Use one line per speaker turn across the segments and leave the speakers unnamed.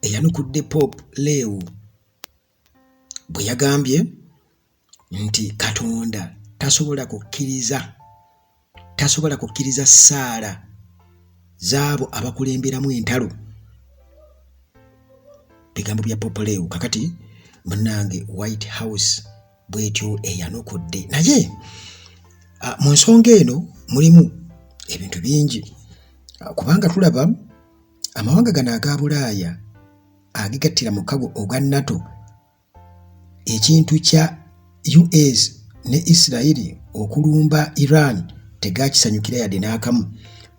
eyanukudde Pope Leo bwe yagambye nti Katonda tasobola kukkiriza ssaala z'abo abakulemberamu entalo. Bigambo bya Pope Leo. Kakati munnange White House bwetyo eyanukudde. Naye mu nsonga eno mulimu ebintu bingi kubanga tulaba amawanga gano aga Bulaaya agegattira mu kago ogwa NATO ekintu kya US ne Israeli okulumba Iran tegakisanyukira yadde n'akamu,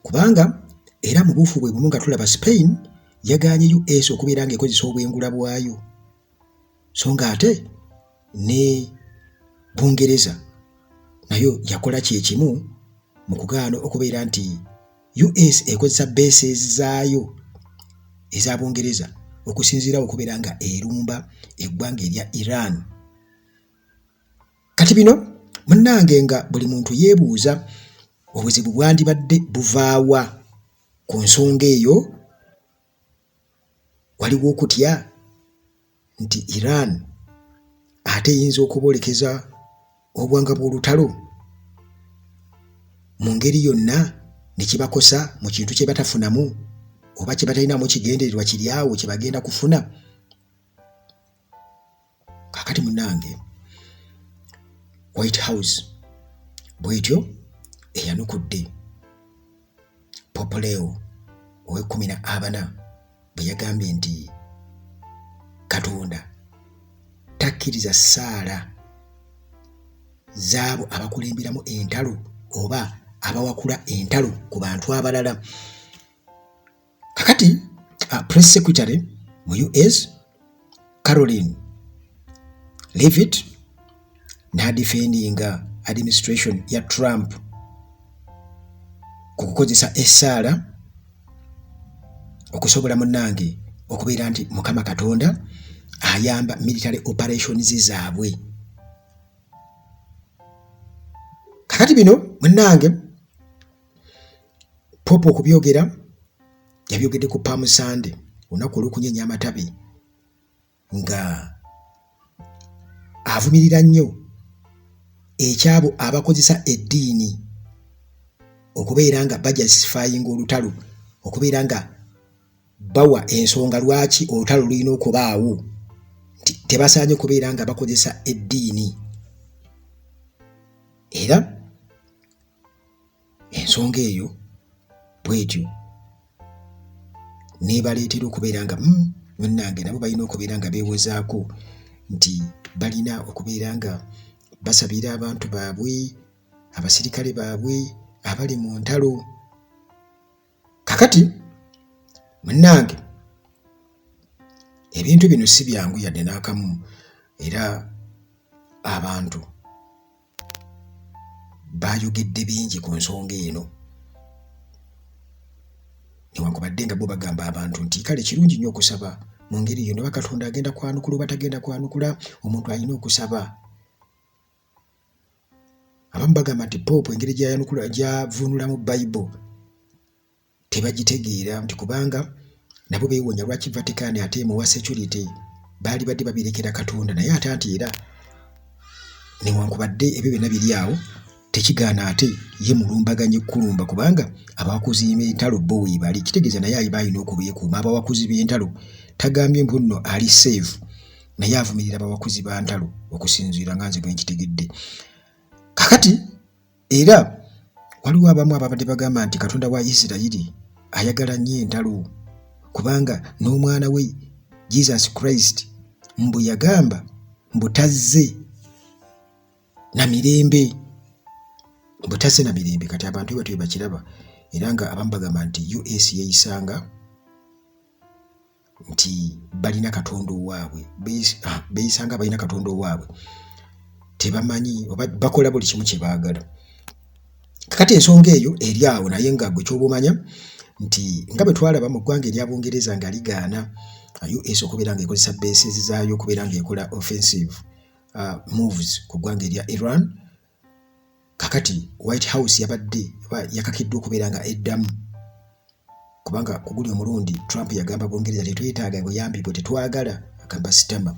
kubanga era mu buufu bwe bumu nga tulaba Spain yagaanye US okubeera ng'ekozesa obwengula bwayo, so nga ate ne Bungereza nayo yakola kyekimu mu kugaana okubeera nti US ekozesa bases zaayo eza Bungereza okusinziira okubeera nga erumba eggwanga erya Iran. Kati bino munnange nga buli muntu yeebuuza obuzibu bwandibadde buvaawa ku nsonga eyo. Waliwo okutya nti Iran ate eyinza okuboolekeza obwanga bw'olutalo mu ngeri yonna ne kibakosa mu kintu kye batafunamu oba kye batalinamu kigendererwa kiri awo kye bagenda kufuna. Kakati munnange White House bwetyo eyanukudde Pope Leo ow'e14 bwe yagambye nti Katonda takkiriza ssaala z'abo abakulemberamu entalo oba abawakula entalo ku bantu abalala. Kakati Press Secretary mu US Caroline Leavitt n'adifendinga administration ya Trump ku kukozesa essaala okusobola munnange okubeera nti Mukama Katonda ayamba military operations zaabwe. Kakati bino munnange Pope okubyogera yabyogedde ku Palm Sunday olunaku olw'okunyenya amatabi nga avumirira nnyo ekyabo abakozesa eddiini okubeera nga bajustifying olutalo, okubeera nga bawa ensonga lwaki olutalo lulina okubaawo, nti tebasaanye kubeera nga bakozesa eddiini. Era ensonga eyo bwetyo nebaleetera okubeera nga munnange nabo balina okubeera nga beewozaako nti balina okubeera nga basabira abantu baabwe, abasirikale baabwe abali mu ntalo. Kakati munnange ebintu bino si byangu yadde n'akamu, era abantu bayogedde bingi ku nsonga eno newankubadde nga bo bagamba abantu nti kale kirungi nnyo okusaba mu ngeri yo, ne Katonda agenda kwanukula oba tagenda kwanukula, omuntu alina okusaba. Abamu bagamba nti Pope engeri gy'avunula mu Bible tebagitegeera nti kubanga nabo beewonya lwaki Vatican ate muwa security baali badde babirekera Katonda, naye ate anti era newankubadde ebyo byonna biri awo tekigaana ate ye mulumbaganye kulumba, kubanga abawakuzi b'entalo bo weebali kitegeeza naye ayiba alina okubeekuuma. Abawakuzi b'entalo tagambye mbu nno ali safe, naye avumirira abawakuzi ba ntalo okusinziira nga nze bwe nkitegedde. Kakati era waliwo abamu ababadde bagamba nti Katonda wa Isirayiri ayagala nnyo entalo kubanga n'omwana we Jesus Christ mbu yagamba mbu tazze na mirembe. Kati abantu batyo bakiraba, era nga abamu bagamba nti US yeeyisanga nti balina Katonda owaabwe, beeyisanga balina Katonda owaabwe, tebamanyi oba bakola buli kimu kye baagala. Kakati ensonga eyo eri awo, naye nga gwe ky'obumanya nti nga bwe twalaba mu ggwanga erya Bungereza nga ligaana US okubeera ng'ekozesa bases zaayo okubeera ng'ekola offensive moves ku ggwanga erya Iran. Kakati White House yabadde yakakiddwa okubeera nga eddamu kubanga kuguli omulundi Trump yagamba Bungereza tetwetaaga buyambi bwe tetwagala agamba sitama.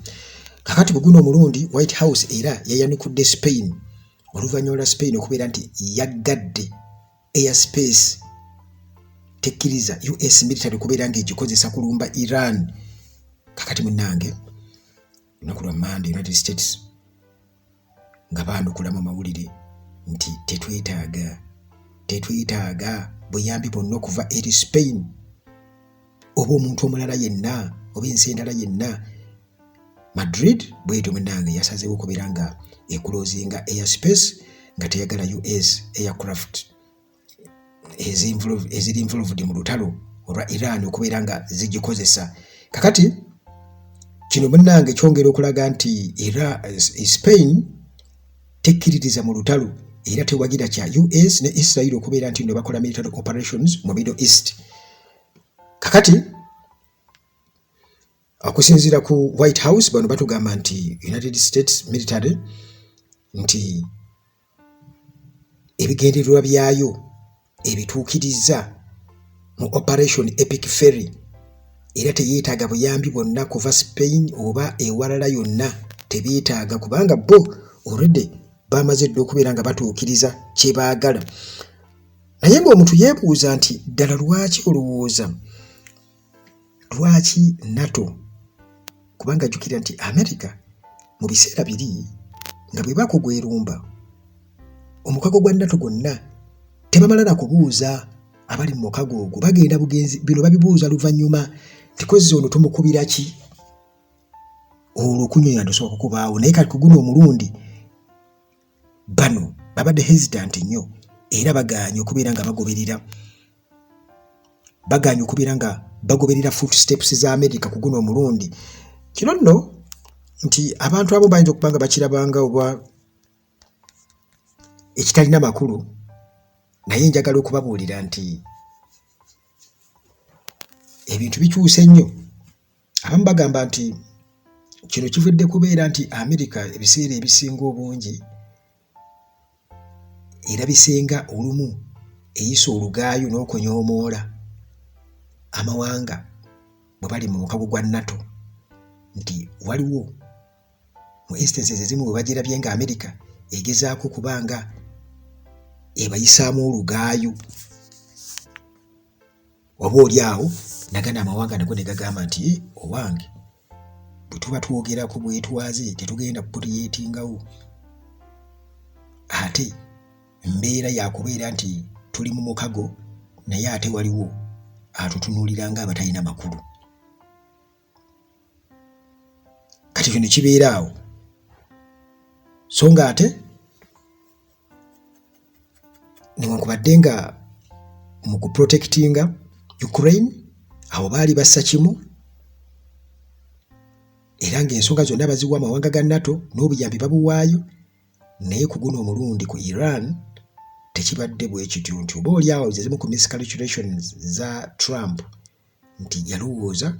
Kakati kuguno omulundi White House era yayanukudde Spain oluvannyuma lwa Spain okubeera nti yaggadde airspace tekkiriza US military kubeera ng'egikozesa kulumba Iran. Kakati munnange lunaku lwa Monday United States nga bandukula mu mawulire nti tetwetaaga buyambi bwonna okuva eri Spain oba omuntu omulala yenna oba ensi endala yenna. Madrid bwetyo munnange yasazeewo okubeera nga ekulozinga airspace nga teyagala US aircraft eziri involved mu lutalo olwa Iran okubeera nga zigikozesa. Kakati kino munnange kyongera okulaga nti Spain tekkiririza mu lutalo era tewagira kya US ne Israel okubeera nti bakola military operations mu Middle East. Kakati okusinziira ku White House bano batugamba nti United States military nti ebigendererwa byayo ebituukiriza mu Operation Epic Ferry era teyeetaaga buyambi bwonna kuva Spain oba ewalala yonna tebeetaaga kubanga bo already bamaze dde okubeera nga batuukiriza kye baagala. Naye ng'omuntu yeebuuza nti ddala lwaki olowooza lwaki NATO kubanga jjukira nti America mu biseera biri nga bwe bakugwa erumba omukago gwa NATO gwonna tebamala na kubuuza abali mu mukago ogwo bagenda bugenzi bino babibuuza luvannyuma tikozi ono tumukubira ki olwo okunyoya ndosooka okubaawo. Naye kati kuguno omulundi bano babadde hesitant nnyo era bagaanye okubeera nga bagoberera footsteps za America kuguno omulundi. Kino nno nti abantu abo bayinza okuba nga bakirabanga oba ekitalina makulu, naye njagala okubabuulira nti ebintu bikyuse nnyo. Abamu bagamba nti kino kivudde kubeera nti America ebiseera ebisinga obungi era bisenga olumu eyisa olugaayo n'okunyoomoola amawanga bwe bali mu mukago gwa NATO nti waliwo mu instances ezimu bwe bagirabye nga America egezaako kubanga ebayisaamu olugaayo oba oli awo nagana amawanga nago ne gagamba nti owange bwe tuba twogerako bwetwaze tetugenda kukuliyeetingawo ate mbeera yakubeera nti tuli mu mukago naye ate waliwo atutunuulira nga abatalina makulu. Kati kino kibeera awo so nga ate newankubadde nga mu kuprotectinga Ukraine awo baali bassa kimu era ng'ensonga zonna baziwa amawanga ga NATO n'obuyambi babuwaayo, naye ku guno omulundi ku Iran tekibadde bwe kityo nti oba oli awo zezimu ku miscalculations za Trump nti yalowooza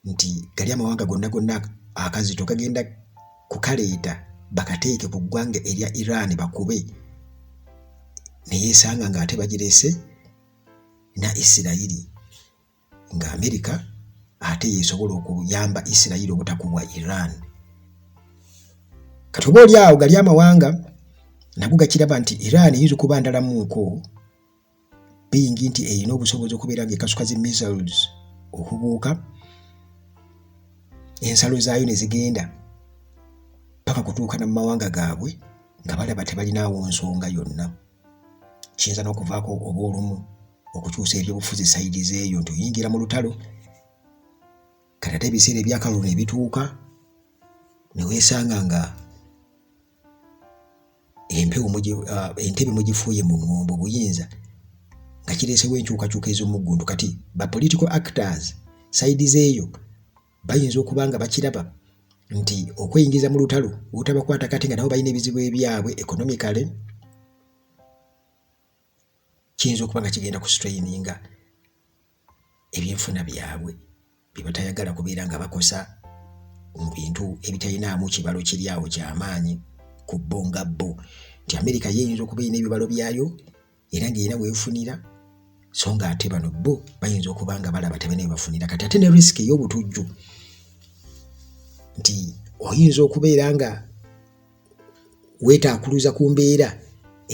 nti gali amawanga gonna akazito kagenda kukaleeta bakateeke ku ggwanga erya Iran bakube, neyeesanga nga ate bagirese na Isirairi nga America ate yeesobola okuyamba Isirairi obutakubwa Iran. Kati oba oli awo gali amawanga nago gakiraba nti Iran eyinza okuba ndalamuuko biyingi nti erina obusobozi okubeera ng'ekasuka zi missiles okubuuka ensalo zaayo ne zigenda paka kutuuka na mu mawanga gaabwe nga balaba tebalinaawo nsonga yonna. Kiyinza n'okuvaako oba olumu okukyusa ebyobufuzi sayidi zeeyo nti oyingira mu lutalo kati ate ebiseera ebyakalulu ebituuka ne weesanga nga entebe mugifuuye mu ngombo buyinza nga kireesewo enkyukakyuka ez'omuggundu. Kati ba political actors sayidi zeeyo bayinza okuba nga bakiraba nti okweyingiza mu lutalo utabakwata kati nga nabo balina ebizibu ebyabwe economically kiyinza okuba nga kigenda ku straininga ebyenfuna byabwe bye batayagala kubeera nga bakosa mu bintu ebitalinaamu kibalo kiri awo ky'amaanyi ku bo nga bo, nti America yeyinza okuba erina ebibalo byayo era ng'erina weefunira so nga ate bano bo bayinza okuba nga balaba tebanebafunira kati ate ne risk ey'obutujju nti oyinza okubeera nga weetaakuluza ku mbeera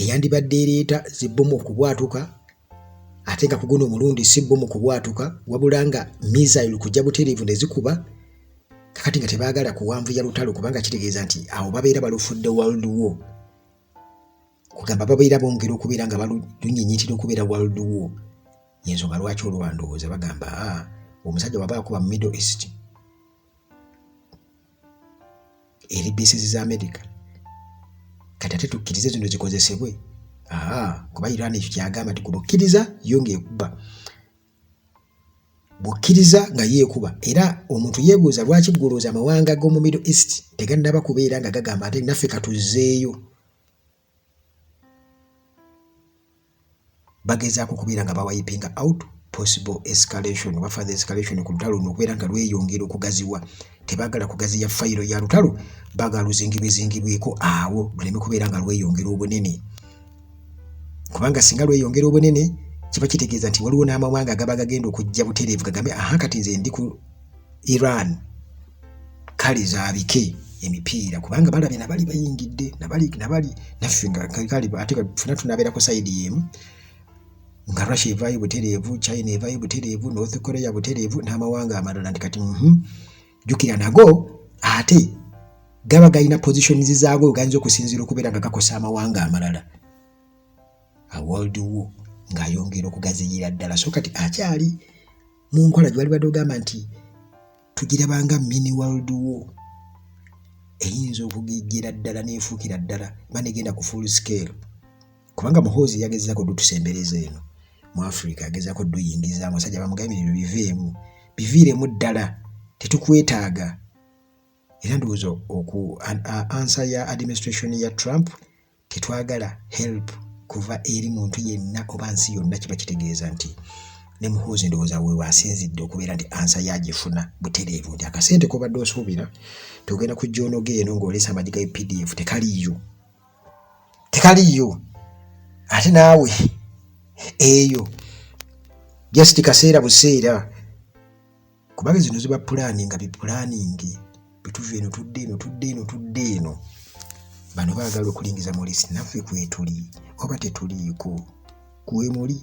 eyandibadde ereeta zibbomu okubwatuka ate nga kuguno omulundi si bbomu kubwatuka wabula nga missile kujja butereevu ne zikuba kakati nga tebaagala kuwanvuya lutalo kubanga kitegeeza nti awo babeera balufudde world war kugamba babeera bongera okubeera nga balunyinyitira okubeera world war yensonga lwaki olwandowooza bagamba omusajja waba akuba mu Middle East eri bases za America kati ate tukkirize zino zikozesebwe kuba Iran ekyo kyagamba nti kubukkiriza yo ng'ekuba bukkiriza nga yeekuba era omuntu yeebuuza lwaki gulooza amawanga g'omu Middle East tegannaba kubeera nga gagamba ate naffe katuzzeeyo bagezaako kubeera nga bawayipinga out possible escalation oba further escalation ku lutalo luno okubeera nga lweyongera okugaziwa tebaagala kugaziya fayiro ya lutalo baagala luzingibwezingibweko awo luleme kubeera nga lweyongera obunene kubanga singa lweyongera obunene kiba kitegeeza nti waliwo n'amawanga agaba gagenda okujja butereevu gagambe kati nze ndi ku Iran kale zaabike emipiira kubanga balabye nabali bayingidde nabali naffe nga kale ate funa tunabeera ku sayidi yemu nga Russia evaayo butereevu China evaayo butereevu North Korea butereevu n'amawanga amalala nti kati jjukira nago ate gaba galina positions zaago gayinza okusinziira okubeera nga gakosa amawanga amalala world war ng'ayongera okugaziyira ddala so kati akyali mu nkola gye bali badde ogamba nti tugirabanga mini world war eyinza okugejjera ddala n'efuukira ddala banegenda ku full scale kubanga muhoozi yagezaako dutusembereza eno mu Africa yagezaako duyingiza amasajja bamugambye biviiremu ddala tetukwetaaga era ndowooza answer ya administration ya Trump tetwagala help kuva eri muntu yenna oba nsi yonna kiba kitegeeza nti ne muhoozi ndowooza we wasinzidde okubeera nti ansa yagifuna butereevu nti akasente kobadde osuubira tugenda ku joonoga eno ng'olesa amagi ga PDF tekaliyo ate naawe eyo just kaseera buseera kubanga zino ziba pulaninga bipulaningi bituva eno tudde eno bano baagala okulingiza mu lisi naffe kwetuli oba tetuliiko kuwe muli